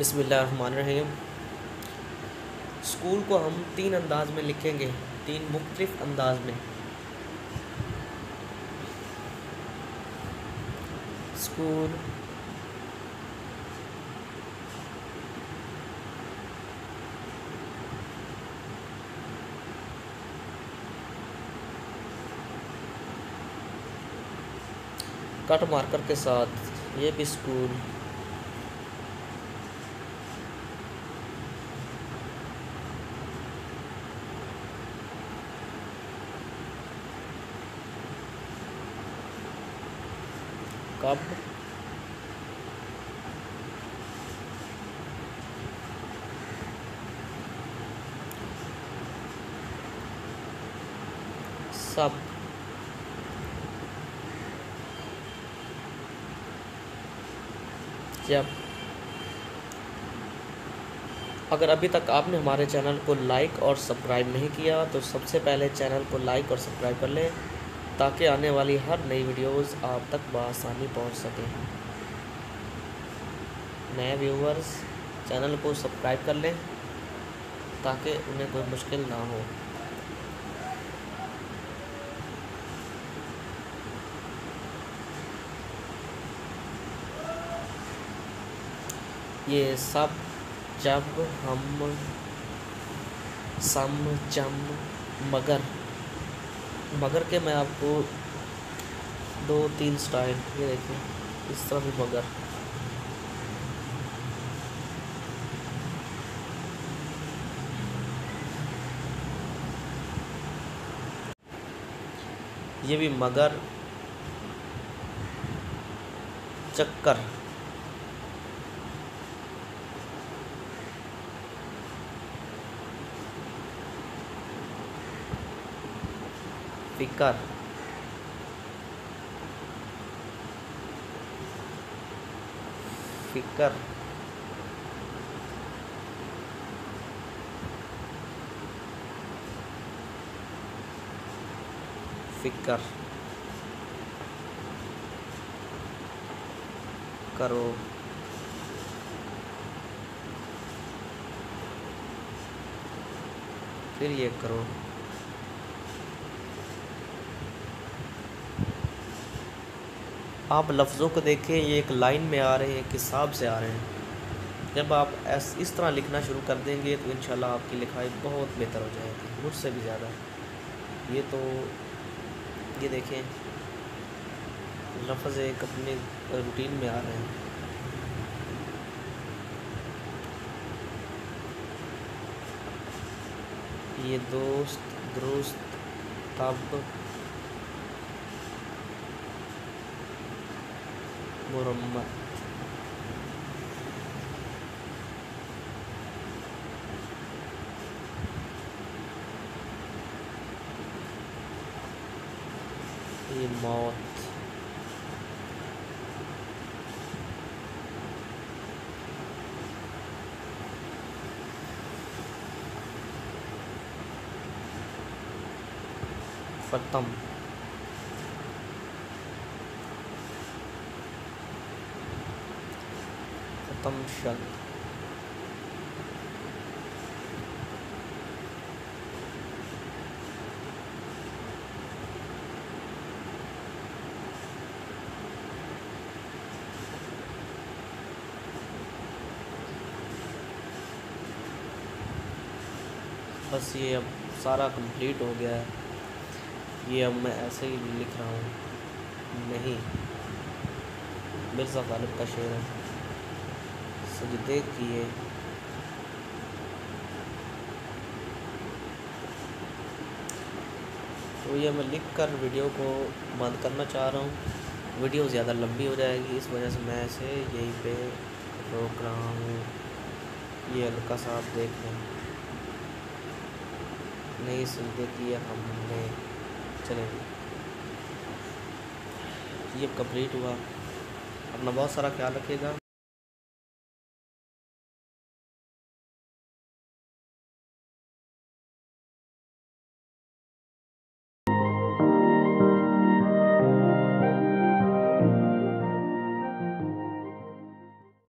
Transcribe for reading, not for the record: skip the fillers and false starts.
बिस्मिल्लाहिर्रहमानिर्रहीम। स्कूल को हम 3 अंदाज में लिखेंगे, 3 मुख्तलिफ अंदाज में। स्कूल कट मार्कर के साथ, ये भी स्कूल। कब सब जब। अगर अभी तक आपने हमारे चैनल को लाइक और सब्सक्राइब नहीं किया तो सबसे पहले चैनल को लाइक और सब्सक्राइब कर लें, ताकि आने वाली हर नई वीडियोस आप तक बआसानी पहुंच सकें। नए व्यूवर्स चैनल को सब्सक्राइब कर लें ताकि उन्हें कोई मुश्किल ना हो। ये सब, जब, हम, सम, जम, मगर। मगर के मैं आपको 2-3 स्टाइल, ये देखें, इस तरह भी मगर। ये भी मगर, चक्कर, फिकर, फिकर, फिकर, करो, फिर ये करो। आप लफ्ज़ों को देखें, ये एक लाइन में आ रहे हैं, एक हिसाब से आ रहे हैं। जब आप इस तरह लिखना शुरू कर देंगे तो इंशाल्लाह आपकी लिखाई बहुत बेहतर हो जाएगी, मुझसे भी ज़्यादा। ये तो ये देखें, लफ्ज़ एक अपने रूटीन में आ रहे हैं। ये दोस्त, दुरुस्त, तब, मुरम्मत, ये मौत, ख़त्म, ख़त्म शद, बस ये अब सारा कंप्लीट हो गया है। ये अब मैं ऐसे ही लिख रहा हूँ। नहीं, मिर्ज़ा गालिब का शेर है। सजदे किए, तो ये मैं लिख कर वीडियो को बंद करना चाह रहा हूँ। वीडियो ज़्यादा लंबी हो जाएगी, इस वजह से मैं इसे यहीं पे रोक रहा हूँ। ये हल्का सा आप देख लें। नहीं सजदे किए हमने, चलेंगे। ये कंप्लीट हुआ। अपना बहुत सारा ख्याल रखिएगा।